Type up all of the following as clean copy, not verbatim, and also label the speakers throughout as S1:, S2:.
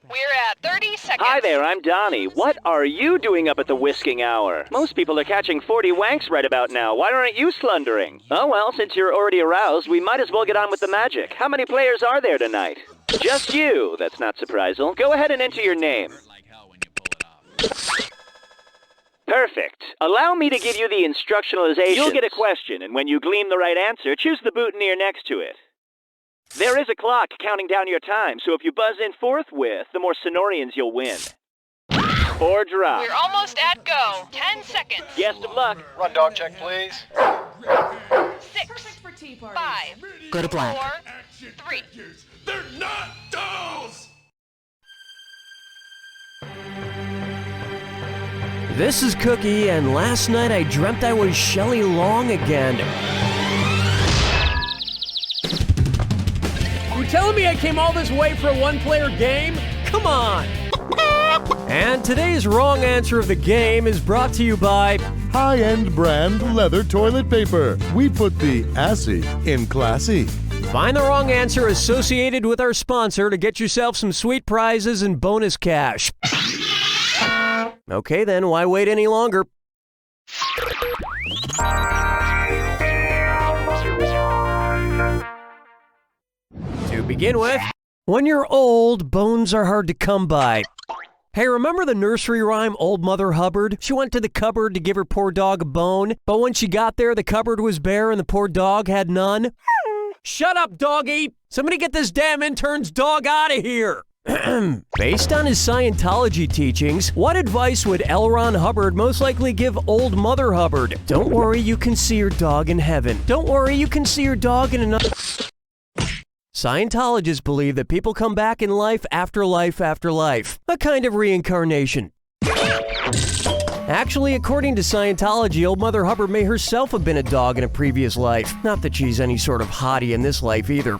S1: We're at 30 seconds.
S2: Hi there, I'm Donnie. What are you doing up at the whisking hour? Most people are catching 40 wanks right about now. Why aren't you slundering? Oh well, since you're already aroused, we might as well get on with the magic. How many players are there tonight? Just you. That's not surprising. Go ahead and enter your name. Perfect. Allow me to give you the instructionalization. You'll get a question, and when you glean the right answer, choose the boutonniere next to it. There is a clock counting down your time, so if you buzz in forthwith, the more Sonorians you'll win. Or drop.
S1: We're almost at go. 10 seconds.
S2: Guest of luck.
S3: Run dog check, please.
S1: 6, 5,
S4: Go to black.
S1: 4, 3.
S5: They're not dolls!
S6: This is Cookie, and last night I dreamt I was Shelley Long again. You telling me I came all this way for a one-player game? Come on! And today's wrong answer of the game is brought to you by
S7: High-end brand leather toilet paper. We put the assy in classy.
S6: Find the wrong answer associated with our sponsor to get yourself some sweet prizes and bonus cash. Okay then, why wait any longer? To begin with, when you're old, bones are hard to come by. Hey, remember the nursery rhyme Old Mother Hubbard? She went to the cupboard to give her poor dog a bone, but when she got there, the cupboard was bare and the poor dog had none. Shut up, doggy! Somebody get this damn intern's dog out of here! Based on his Scientology teachings, what advice would L. Ron Hubbard most likely give Old Mother Hubbard? Don't worry, you can see your dog in heaven. Don't worry, you can see your dog in another... Scientologists believe that people come back in life after life after life. A kind of reincarnation. Actually, according to Scientology, Old Mother Hubbard may herself have been a dog in a previous life. Not that she's any sort of hottie in this life either.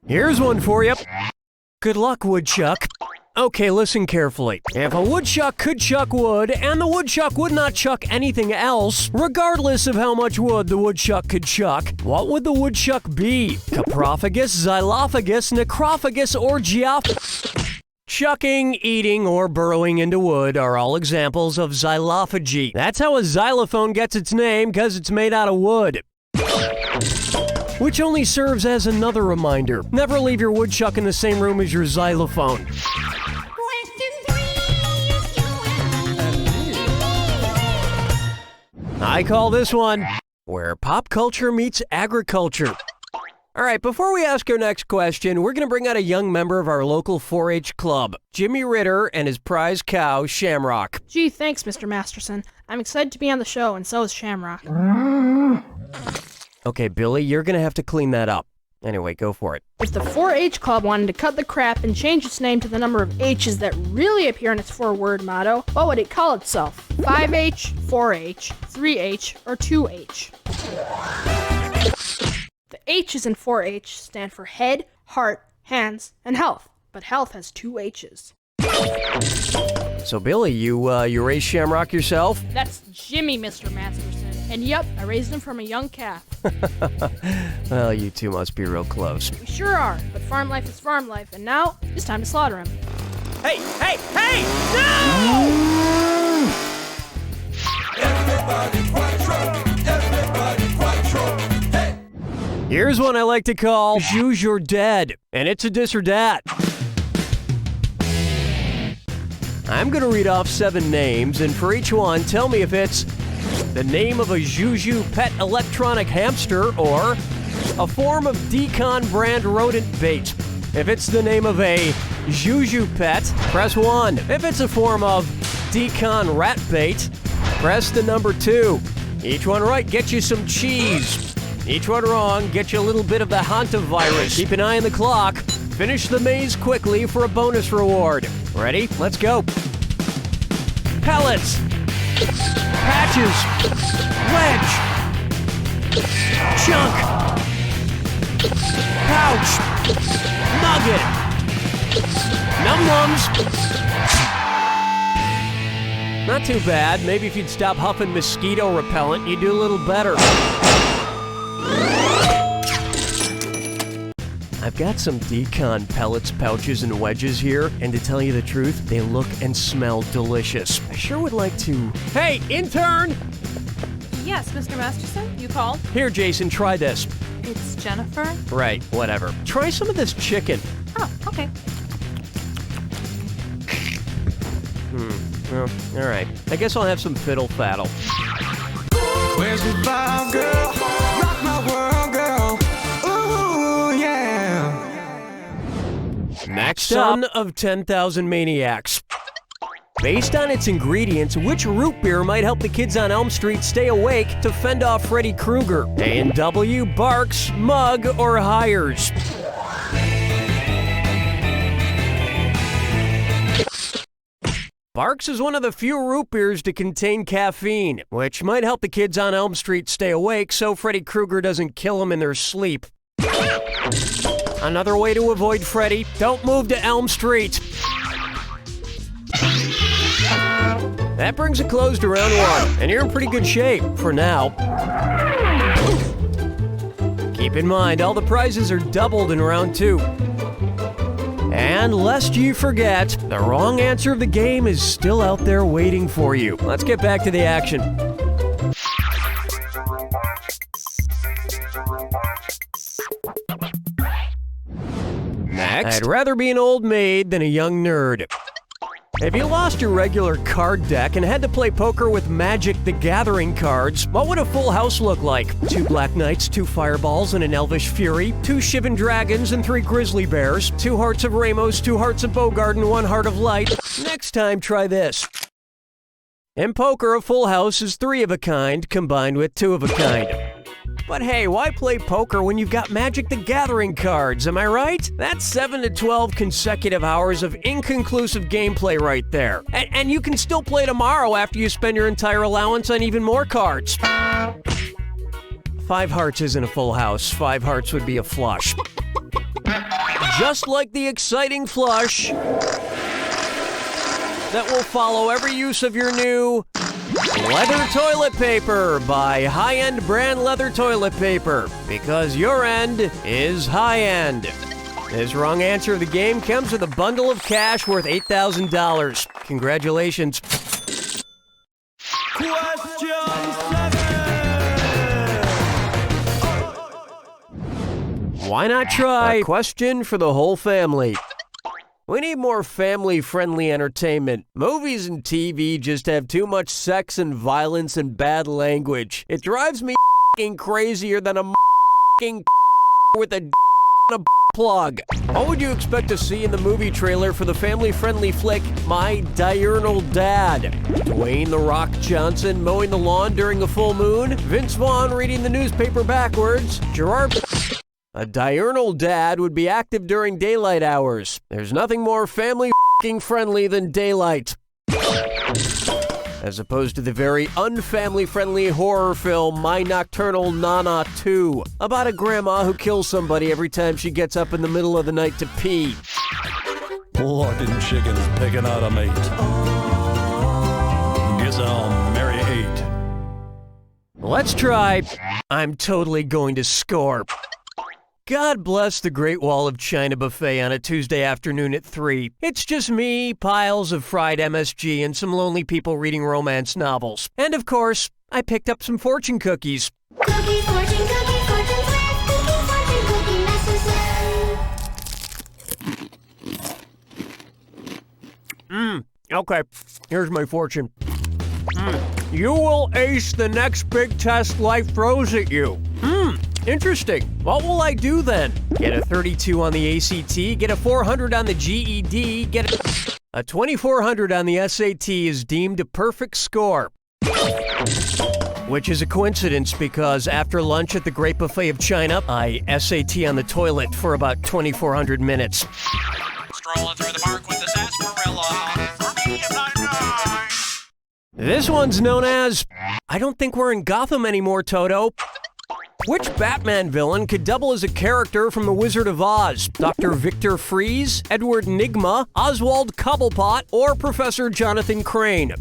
S6: Here's one for you. Good luck, woodchuck. Okay, listen carefully. If a woodchuck could chuck wood, and the woodchuck would not chuck anything else, regardless of how much wood the woodchuck could chuck, what would the woodchuck be? Coprophagus, xylophagus, necrophagus, or Chucking, eating, or burrowing into wood are all examples of xylophagy. That's how a xylophone gets its name, because it's made out of wood. Which only serves as another reminder. Never leave your woodchuck in the same room as your xylophone. I call this one Where Pop Culture Meets Agriculture. All right, before we ask our next question, we're going to bring out a young member of our local 4-H club, Jimmy Ritter and his prize cow, Shamrock.
S8: Gee, thanks, Mr. Masterson. I'm excited to be on the show, and so is Shamrock.
S6: Okay, Billy, you're going to have to clean that up. Anyway, go for it.
S8: If the 4-H Club wanted to cut the crap and change its name to the number of H's that really appear in its 4-word motto, what would it call itself? 5H, 4H, 3H, or 2H? The H's in 4-H stand for head, heart, hands, and health, but health has 2 H's.
S6: So, Billy, you raised Shamrock yourself?
S8: That's Jimmy, Mr. Masterson. And yep, I raised him from a young calf.
S6: Well, you two must be real close.
S8: We sure are, but farm life is farm life, and now it's time to slaughter him.
S6: Hey! No!
S5: Everybody quattro, hey!
S6: Here's one I like to call Choose Your Dead, and it's a dis or dat. I'm going to read off 7 names, and for each one, tell me if it's the name of a Juju pet electronic hamster or a form of Decon brand rodent bait. If it's the name of a Juju pet, press 1. If it's a form of Decon rat bait, press the number 2. Each one right, get you some cheese. Each one wrong, get you a little bit of the hantavirus. Keep an eye on the clock. Finish the maze quickly for a bonus reward. Ready? Let's go. Pellets. Patches. Wedge. Chunk. Pouch. Nugget. Num-nums. Not too bad. Maybe if you'd stop huffing mosquito repellent, you'd do a little better. I've got some Decon pellets, pouches, and wedges here, and to tell you the truth, they look and smell delicious. I sure would like to... Hey, intern!
S3: Yes, Mr. Masterson, you called?
S6: Here, Jason, try this.
S3: It's Jennifer.
S6: Right, whatever. Try some of this chicken.
S3: Oh, okay.
S6: Well, all right. I guess I'll have some fiddle faddle.
S5: Where's the vibe, girl? Rock my world, girl. Ooh, yeah.
S6: Next Son of 10,000 Maniacs. Based on its ingredients, which root beer might help the kids on Elm Street stay awake to fend off Freddy Krueger? A&W, Barks, Mug, or Hires? Barks is one of the few root beers to contain caffeine, which might help the kids on Elm Street stay awake so Freddy Krueger doesn't kill them in their sleep. Another way to avoid Freddy, don't move to Elm Street. That brings a close to round one, and you're in pretty good shape for now. Keep in mind, all the prizes are doubled in round two. And lest you forget, the wrong answer of the game is still out there waiting for you. Let's get back to the action. Next, I'd rather be an old maid than a young nerd. If you lost your regular card deck and had to play poker with Magic the Gathering cards, what would a full house look like? 2 Black Knights, 2 Fireballs, and an Elvish Fury, 2 Shivan Dragons, and 3 Grizzly Bears, 2 Hearts of Ramos, 2 Hearts of Bogard, and 1 Heart of Light. Next time, try this. In poker, a full house is 3 of a kind combined with 2 of a kind. But hey, why play poker when you've got Magic the Gathering cards, am I right? That's 7 to 12 consecutive hours of inconclusive gameplay right there. And you can still play tomorrow after you spend your entire allowance on even more cards. 5 hearts isn't a full house. 5 hearts would be a flush. Just like the exciting flush that will follow every use of your new leather toilet paper by high-end brand leather toilet paper, because your end is high-end. This wrong answer of the game comes with a bundle of cash worth $8,000. Congratulations. Why not try a question for the whole family? We need more family-friendly entertainment. Movies and TV just have too much sex and violence and bad language. It drives me f***ing crazier than a f***ing with a plug. What would you expect to see in the movie trailer for the family-friendly flick My Diurnal Dad? Dwayne "The Rock" Johnson mowing the lawn during a full moon? Vince Vaughn reading the newspaper backwards? Gerard... A diurnal dad would be active during daylight hours. There's nothing more family-friendly than daylight. As opposed to the very unfamily-friendly horror film My Nocturnal Nana 2, about a grandma who kills somebody every time she gets up in the middle of the night to pee.
S4: Locking chickens picking out a mate. Guess I'll marry 8.
S6: Let's try I'm totally going to score. God bless the Great Wall of China buffet on a Tuesday afternoon at 3. It's just me, piles of fried MSG, and some lonely people reading romance novels. And of course, I picked up some fortune cookies.
S9: Cookie, fortune cookie message.
S6: Okay, here's my fortune. You will ace the next big test life throws at you. Interesting. What will I do then? Get a 32 on the ACT, get a 400 on the GED, get a 2400 on the SAT is deemed a perfect score. Which is a coincidence because after lunch at the Great Buffet of China, I SAT on the toilet for about 2400 minutes.
S10: Strolling through the park with the sarsaparilla. For me, I'm not nice.
S6: This one's known as, I don't think we're in Gotham anymore, Toto. Which Batman villain could double as a character from The Wizard of Oz? Dr. Victor Freeze, Edward Nygma, Oswald Cobblepot, or Professor Jonathan Crane?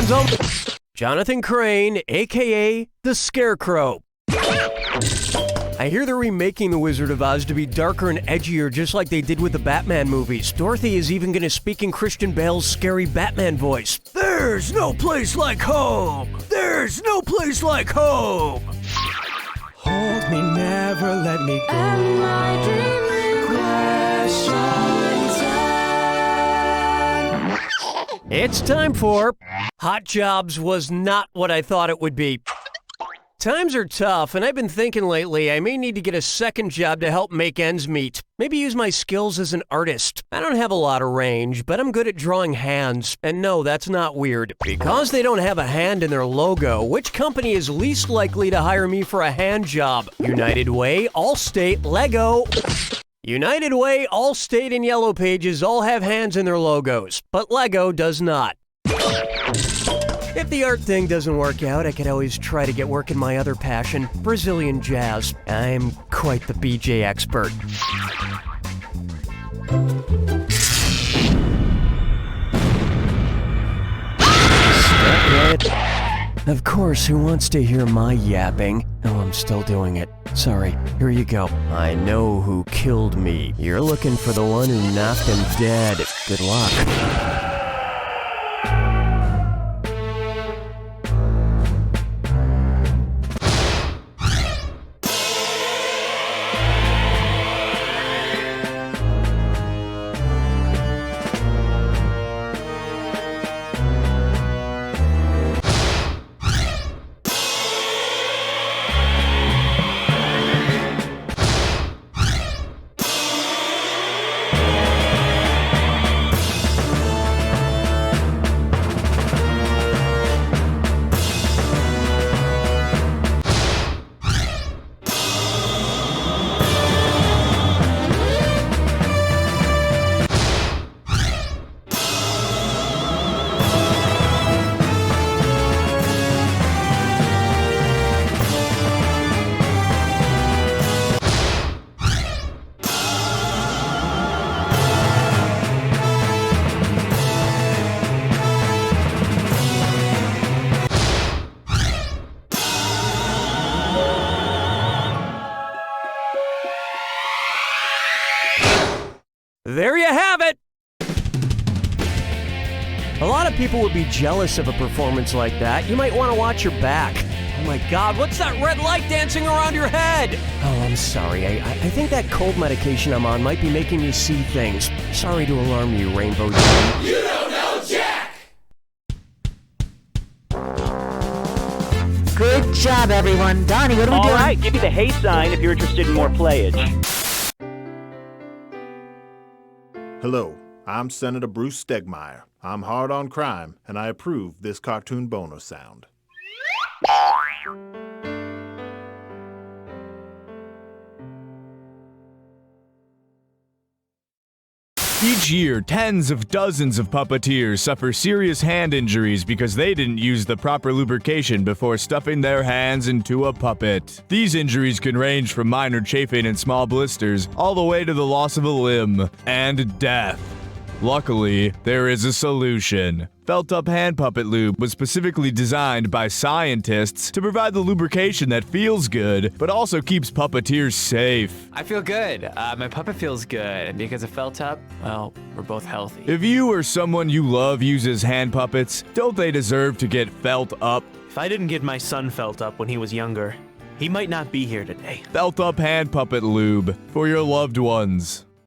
S6: Time's up. Jonathan Crane, aka the Scarecrow. I hear they're remaking The Wizard of Oz to be darker and edgier, just like they did with the Batman movies. Dorothy is even going to speak in Christian Bale's scary Batman voice. There's no place like home! There's no place like home!
S5: Hold me, never let me go.
S9: Am I dreaming?
S6: It's time for Hot Jobs Was Not What I Thought It Would Be. Times are tough, and I've been thinking lately I may need to get a second job to help make ends meet. Maybe use my skills as an artist. I don't have a lot of range, but I'm good at drawing hands. And no, that's not weird. Because they don't have a hand in their logo, which company is least likely to hire me for a hand job? United Way, Allstate, Lego. United Way, Allstate, and Yellow Pages all have hands in their logos, but Lego does not. If the art thing doesn't work out, I could always try to get work in my other passion, Brazilian jazz. I'm quite the BJ expert. Stop it. Of course, who wants to hear my yapping? Oh, I'm still doing it. Sorry, here you go. I know who killed me. You're looking for the one who knocked him dead. Good luck. There you have it! A lot of people would be jealous of a performance like that. You might want to watch your back. Oh my God, what's that red light dancing around your head? Oh, I'm sorry. I think that cold medication I'm on might be making me see things. Sorry to alarm you, Rainbow Jim.
S5: You don't know Jack!
S11: Good job, everyone. Donnie, what are we doing?
S2: All right, give me the hey sign if you're interested in more playage.
S12: Hello, I'm Senator Bruce Stegmeyer. I'm hard on crime, and I approve this cartoon bonus sound.
S13: Each year, tens of dozens of puppeteers suffer serious hand injuries because they didn't use the proper lubrication before stuffing their hands into a puppet. These injuries can range from minor chafing and small blisters all the way to the loss of a limb and death. Luckily, there is a solution. Felt-up hand puppet lube was specifically designed by scientists to provide the lubrication that feels good, but also keeps puppeteers safe.
S14: I feel good. My puppet feels good. And because of Felt-up, well, we're both healthy.
S13: If you or someone you love uses hand puppets, don't they deserve to get felt up?
S15: If I didn't get my son felt up when he was younger, he might not be here today.
S13: Felt-up hand puppet lube for your loved ones.